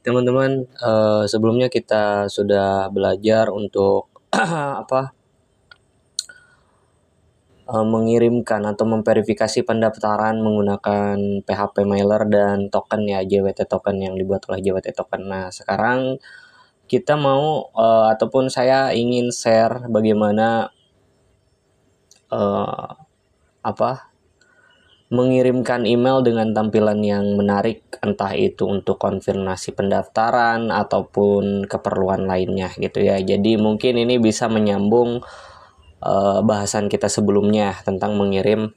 teman-teman, sebelumnya kita sudah belajar untuk mengirimkan atau memverifikasi pendaftaran menggunakan PHP Mailer dan token ya, JWT token yang dibuat oleh JWT token. Nah, sekarang kita mau ataupun saya ingin share bagaimana mengirimkan email dengan tampilan yang menarik, entah itu untuk konfirmasi pendaftaran ataupun keperluan lainnya gitu ya. Jadi mungkin ini bisa menyambung bahasan kita sebelumnya tentang mengirim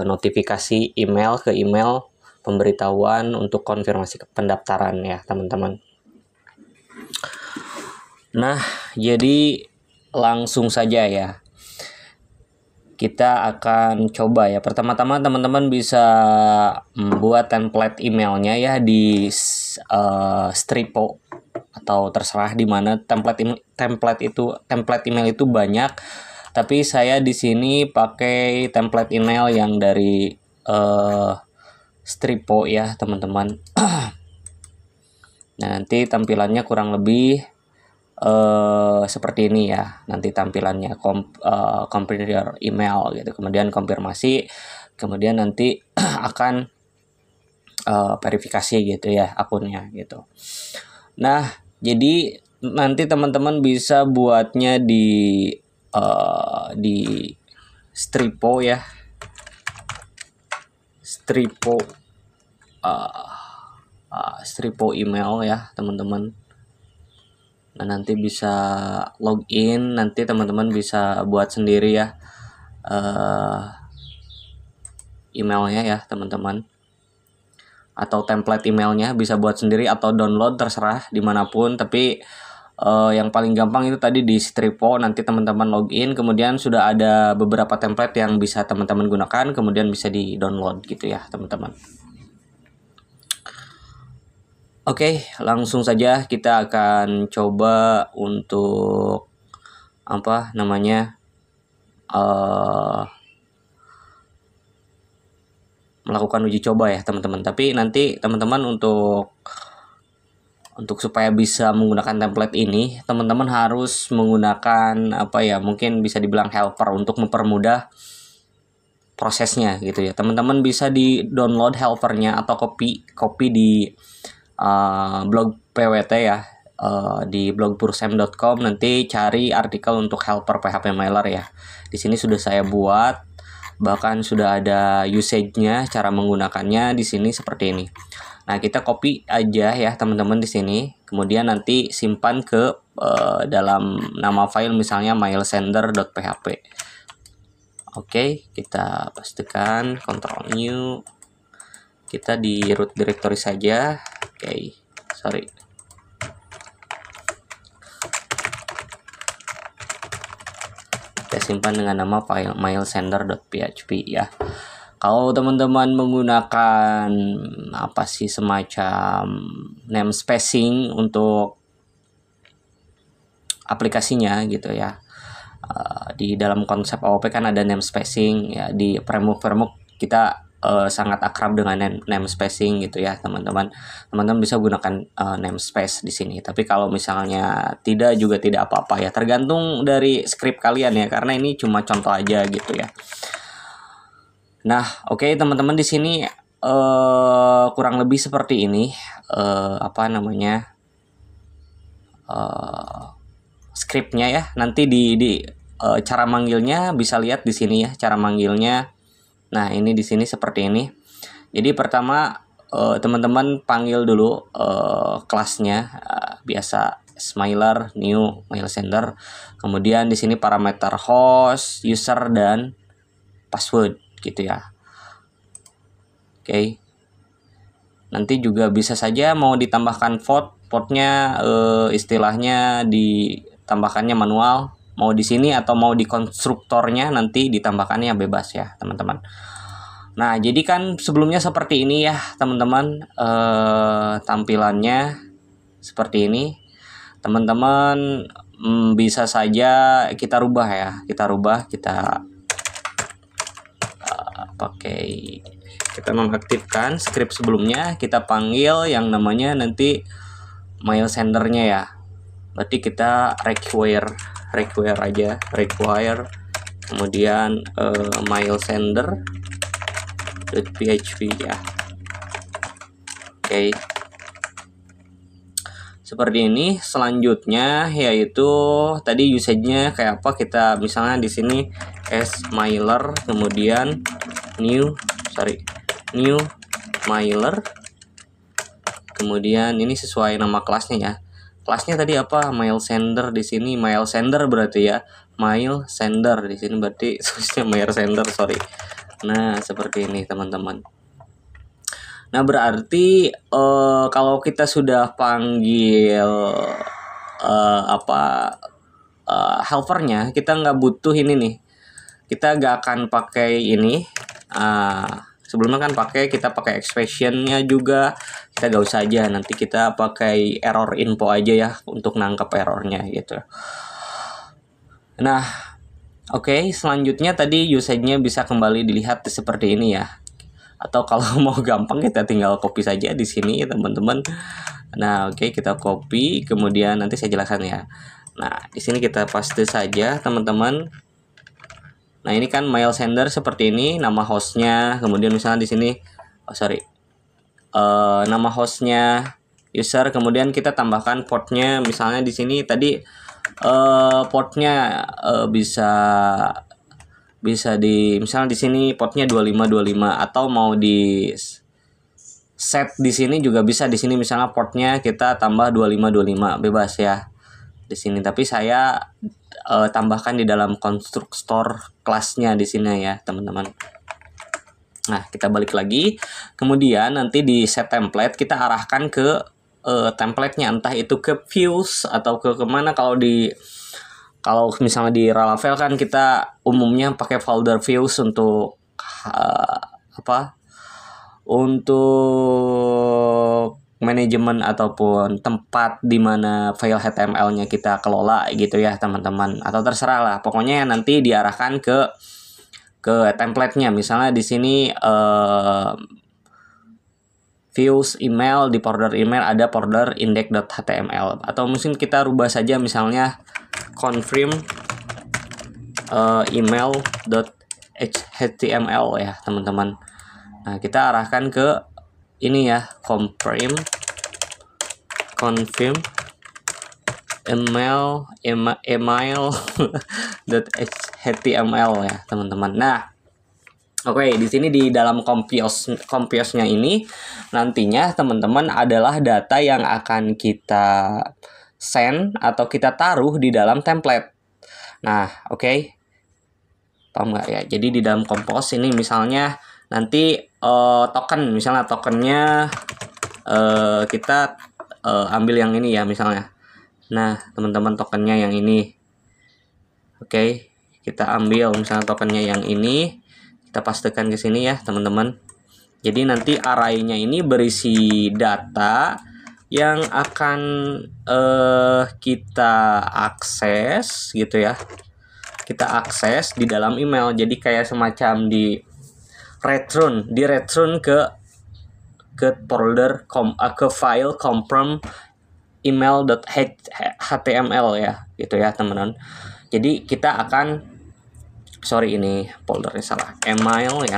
notifikasi email ke email pemberitahuan untuk konfirmasi pendaftaran ya teman-teman. Nah, jadi langsung saja ya. Kita akan coba ya. Pertama-tama teman-teman bisa membuat template emailnya ya di Stripo atau terserah di mana template email itu banyak. Tapi saya di sini pakai template email yang dari Stripo ya teman-teman. Nah, nanti tampilannya kurang lebih seperti ini ya, nanti tampilannya complete your email gitu, kemudian konfirmasi, kemudian nanti akan verifikasi gitu ya akunnya gitu. Nah, jadi nanti teman-teman bisa buatnya di Stripo ya, Stripo email ya teman-teman. Nah, nanti bisa login, nanti teman-teman bisa buat sendiri ya emailnya ya teman-teman, atau template emailnya bisa buat sendiri atau download, terserah dimanapun. Tapi yang paling gampang itu tadi di Stripo. Nanti teman-teman login, kemudian sudah ada beberapa template yang bisa teman-teman gunakan, kemudian bisa di download gitu ya teman-teman. Oke, langsung saja kita akan coba untuk melakukan uji coba ya teman-teman. Tapi nanti teman-teman untuk supaya bisa menggunakan template ini, teman-teman harus menggunakan mungkin bisa dibilang helper untuk mempermudah prosesnya gitu ya. Teman-teman bisa di download helpernya atau copy di blog PWT ya, di blogpursem.com. nanti cari artikel untuk helper PHP Mailer ya. Di sini sudah saya buat, bahkan sudah ada usage-nya, cara menggunakannya di sini seperti ini. Nah, kita copy aja ya teman-teman di sini, kemudian nanti simpan ke dalam nama file misalnya mailsender.php. Oke, kita pastikan Ctrl New, kita di root directory saja. Oke, sorry. Kita simpan dengan nama file mailsender.php ya. Kalau teman-teman menggunakan semacam name spacing untuk aplikasinya gitu ya. Di dalam konsep AOP kan ada name spacing ya, di framework kita sangat akrab dengan name spacing gitu ya teman-teman. Teman-teman bisa gunakan namespace di sini. Tapi kalau misalnya tidak juga tidak apa-apa ya, tergantung dari script kalian ya, karena ini cuma contoh aja gitu ya. Nah, oke teman-teman, di sini kurang lebih seperti ini scriptnya ya. Nanti di cara manggilnya bisa lihat di sini ya, cara manggilnya. Nah, ini di sini seperti ini. Jadi pertama teman-teman panggil dulu kelasnya biasa Mailer, new, mail sender. Kemudian di sini parameter host, user, dan password gitu ya. Oke. Nanti juga bisa saja mau ditambahkan portnya istilahnya ditambahkannya manual. Mau di sini atau mau di konstruktornya nanti ditambahkannya bebas ya teman-teman. Nah, jadi kan sebelumnya seperti ini ya teman-teman, tampilannya seperti ini. Teman-teman bisa saja kita rubah ya, kita pakai kita nonaktifkan script sebelumnya, kita panggil yang namanya nanti mail sendernya ya. Berarti kita require aja, require kemudian mail sender .php ya. Oke. Seperti ini. Selanjutnya yaitu tadi usage-nya kayak apa, kita misalnya di sini as mailer, kemudian new mailer, kemudian ini sesuai nama kelasnya ya. Kelasnya tadi apa? Mail sender. Di sini mail sender berarti ya. Mail sender di sini berarti tulisnya mail sender, sorry. Nah, seperti ini teman-teman. Nah, berarti kalau kita sudah panggil helpernya, kita nggak butuh ini nih. Kita nggak akan pakai ini. Sebelumnya kan kita pakai expressionnya juga. Kita nggak usah aja. Nanti kita pakai error info aja ya untuk nangkep errornya gitu. Nah, oke, selanjutnya tadi usage-nya bisa kembali dilihat seperti ini ya. Atau kalau mau gampang kita tinggal copy saja di sini teman-teman. Nah, oke, kita copy, kemudian nanti saya jelaskan ya. Nah, di sini kita paste saja teman-teman. Nah, ini kan mail sender seperti ini, nama hostnya, kemudian misalnya di sini, nama hostnya user, kemudian kita tambahkan portnya, misalnya di sini tadi portnya bisa di misalnya di sini portnya 2525, atau mau di set di sini juga bisa. Di sini misalnya portnya kita tambah 2525, bebas ya di sini, tapi saya tambahkan di dalam konstruktor kelasnya di sini ya teman-teman. Nah, kita balik lagi, kemudian nanti di set template kita arahkan ke template-nya, entah itu ke views atau ke kemana. Kalau misalnya di Laravel kan kita umumnya pakai folder views untuk untuk manajemen ataupun tempat di mana file HTML-nya kita kelola gitu ya teman-teman. Atau terserah lah, pokoknya nanti diarahkan ke template-nya. Misalnya di sini views email, di folder email ada folder index.html, atau mungkin kita rubah saja misalnya confirm email.html ya teman-teman. Nah, kita arahkan ke ini ya, confirm email.html ya teman-teman. Nah, oke, di sini di dalam compose-nya ini nantinya teman-teman adalah data yang akan kita send atau kita taruh di dalam template. Nah, oke. Paham nggak ya? Jadi di dalam compose ini misalnya nanti token, misalnya tokennya kita ambil yang ini ya misalnya. Nah, teman-teman, tokennya yang ini. Oke, kita ambil misalnya tokennya yang ini. Kita pastekan ke sini ya teman-teman. Jadi nanti array-nya ini berisi data yang akan kita akses gitu ya. Kita akses di dalam email. Jadi kayak semacam di return ke folder ke file confirm email.html ya gitu ya teman-teman. Jadi kita akan ini foldernya salah, email ya.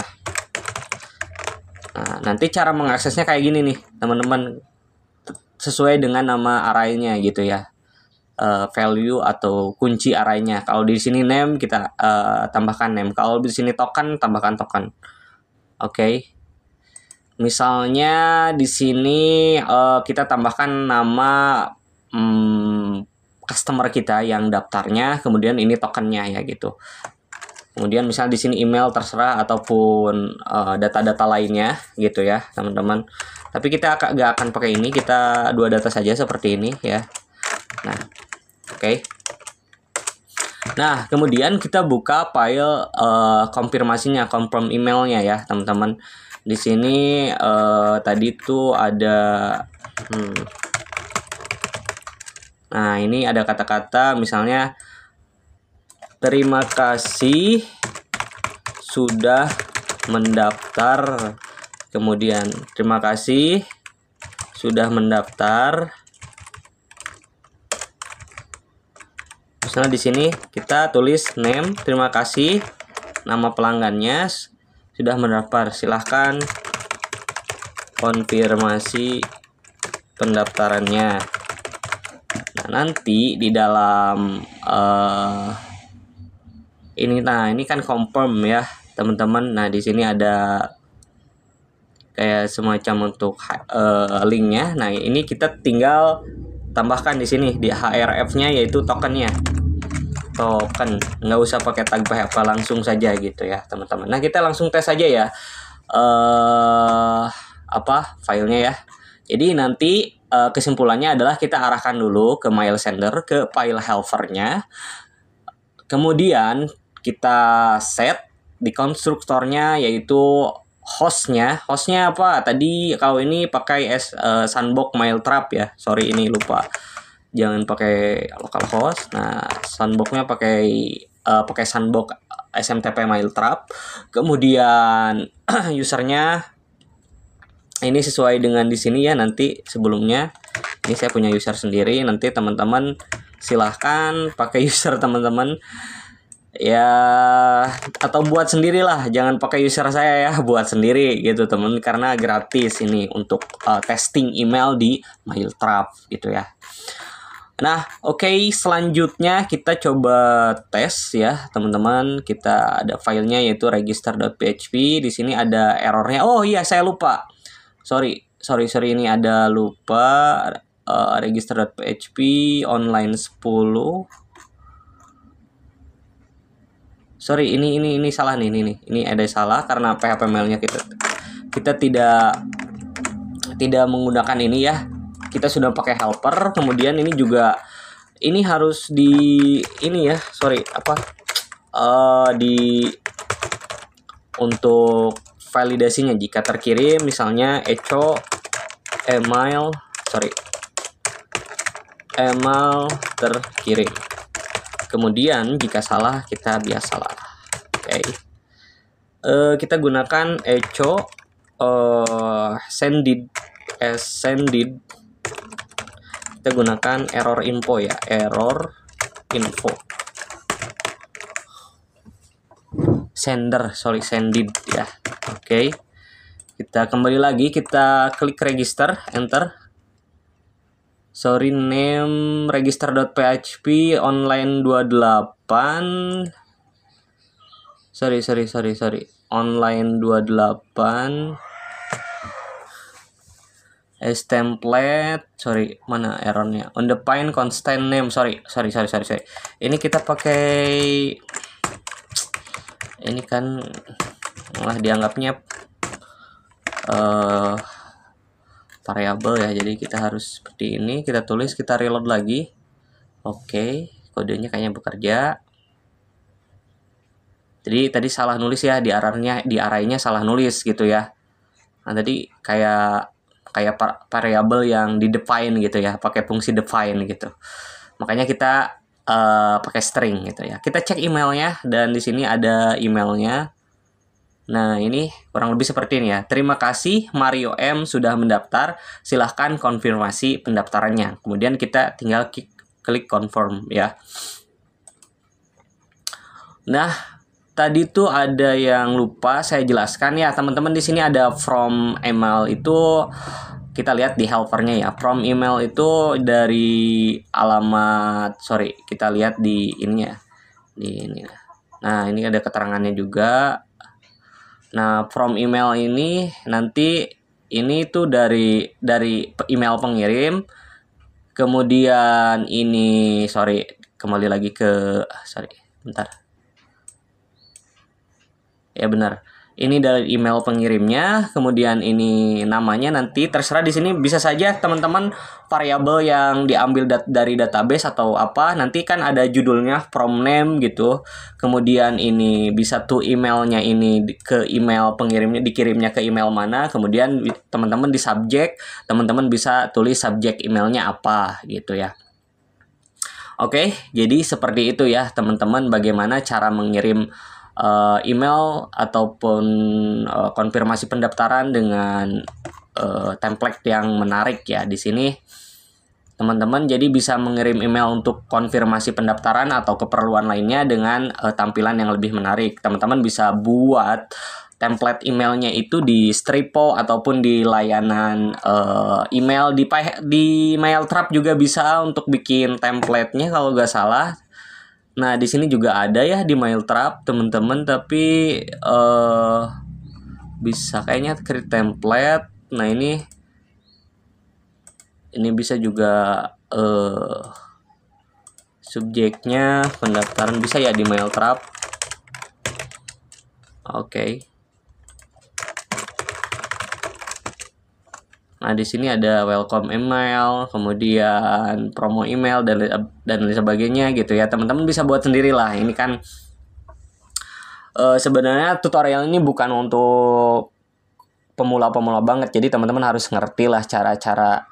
Nah, nanti cara mengaksesnya kayak gini nih teman-teman, sesuai dengan nama array-nya gitu ya, value atau kunci array-nya. Kalau di sini name kita tambahkan name, kalau di sini token tambahkan token. Oke. Misalnya di sini kita tambahkan nama customer kita yang daftarnya, kemudian ini tokennya ya gitu. Kemudian misalnya di sini email terserah ataupun data-data lainnya gitu ya teman-teman. Tapi kita nggak akan pakai ini, kita dua data saja seperti ini ya. Nah, oke. Nah, kemudian kita buka file konfirmasinya, confirm emailnya ya teman-teman. Di sini tadi tuh ada nah, ini ada kata-kata misalnya terima kasih sudah mendaftar kemudian terima kasih sudah mendaftar. Misalnya di sini kita tulis name, terima kasih, nama pelanggannya sudah mendaftar, silahkan konfirmasi pendaftarannya. Nah, nanti di dalam ini kan confirm ya teman-teman. Nah, di sini ada kayak semacam untuk linknya. Nah, ini kita tinggal tambahkan di sini di href-nya yaitu tokennya. Token, nggak usah pakai tag PHP, langsung saja gitu ya teman-teman. Nah, kita langsung tes aja ya filenya ya. Jadi nanti kesimpulannya adalah kita arahkan dulu ke mail sender, ke file helpernya. Kemudian kita set di konstruktornya yaitu hostnya apa tadi. Kalau ini pakai sandbox mail trap ya, sorry ini lupa, jangan pakai localhost. Nah, sandboxnya pakai sandbox SMTP mail trap. Kemudian usernya ini sesuai dengan di sini ya. Nanti sebelumnya ini saya punya user sendiri, nanti teman-teman silahkan pakai user teman-teman ya, atau buat sendirilah, jangan pakai user saya ya, buat sendiri gitu teman, karena gratis ini untuk testing email di Mailtrap gitu ya. Nah, oke, selanjutnya kita coba tes ya teman-teman. Kita ada filenya yaitu register.php. Di sini ada errornya. Oh iya, saya lupa. Sorry, ini ada lupa register.php online 10. Sorry, ini salah nih, ini ada salah karena PHP mailnya kita tidak menggunakan ini ya. Kita sudah pakai helper. Kemudian ini juga ini harus di ini ya, sorry untuk validasinya jika terkirim misalnya echo email terkirim. Kemudian jika salah kita biasalah. Oke. Kita gunakan echo sended. Kita gunakan error info ya, error info. Sended ya. Oke. Kita kembali lagi, kita klik register, enter. Sorry, name register.php online 28. Sorry. Online 28. As template, sorry, mana errornya? Undefined constant name, sorry. Ini kita pakai ini kan malah dianggapnya variabel ya, jadi kita harus seperti ini. Kita tulis, kita reload lagi. Oke, kodenya kayaknya bekerja. Jadi tadi salah nulis ya, di arraynya salah nulis gitu ya. Nah, tadi kayak variabel yang di define gitu ya, pakai fungsi define gitu. Makanya kita pakai string gitu ya. Kita cek emailnya dan di sini ada emailnya. Nah, ini kurang lebih seperti ini ya. Terima kasih Mario M sudah mendaftar. Silahkan konfirmasi pendaftarannya. Kemudian kita tinggal klik confirm ya. Nah, tadi tuh ada yang lupa saya jelaskan ya teman-teman. Di sini ada from email itu kita lihat di helpernya ya. From email itu dari alamat, kita lihat di ininya. Di ini. Nah, ini ada keterangannya juga. Nah, from email ini nanti ini tuh dari email pengirim. Kemudian ini kembali lagi ke bentar. Ya benar. Ini dari email pengirimnya, kemudian ini namanya nanti terserah di sini bisa saja teman-teman variabel yang diambil dari database atau apa, nanti kan ada judulnya from name gitu. Kemudian ini bisa to emailnya ini ke email pengirimnya, dikirimnya ke email mana, kemudian teman-teman di subjek, teman-teman bisa tulis subjek emailnya apa gitu ya. Oke, jadi seperti itu ya teman-teman bagaimana cara mengirim email ataupun konfirmasi pendaftaran dengan template yang menarik ya di sini. Teman-teman jadi bisa mengirim email untuk konfirmasi pendaftaran atau keperluan lainnya dengan tampilan yang lebih menarik. Teman-teman bisa buat template emailnya itu di Stripo ataupun di layanan email di Mailtrap juga bisa untuk bikin templatenya kalau nggak salah. Nah di sini juga ada ya di Mailtrap teman-teman, tapi bisa kayaknya create template. Nah ini bisa juga subjeknya pendaftaran bisa ya di Mailtrap. Oke. Nah, di sini ada welcome email, kemudian promo email dan lain sebagainya gitu ya. Teman-teman bisa buat sendiri lah. Ini kan sebenarnya tutorial ini bukan untuk pemula-pemula banget. Jadi teman-teman harus ngerti lah cara-cara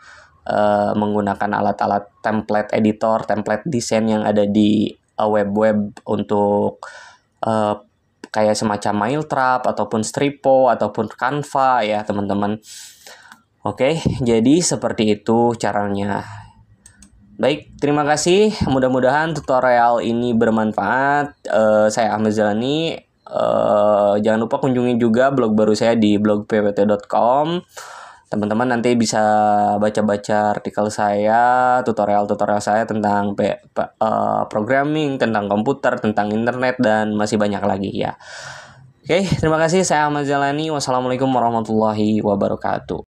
menggunakan alat-alat template editor, template desain yang ada di web-web untuk kayak semacam Mailtrap ataupun Stripo ataupun Canva ya teman-teman. Oke, jadi seperti itu caranya. Baik, terima kasih. Mudah-mudahan tutorial ini bermanfaat. Saya Ahmad Zalani. Jangan lupa kunjungi juga blog baru saya di blog pwt.com. Teman-teman nanti bisa baca-baca artikel saya, tutorial-tutorial saya tentang programming, tentang komputer, tentang internet, dan masih banyak lagi ya. Oke, terima kasih. Saya Ahmad Zalani. Wassalamualaikum warahmatullahi wabarakatuh.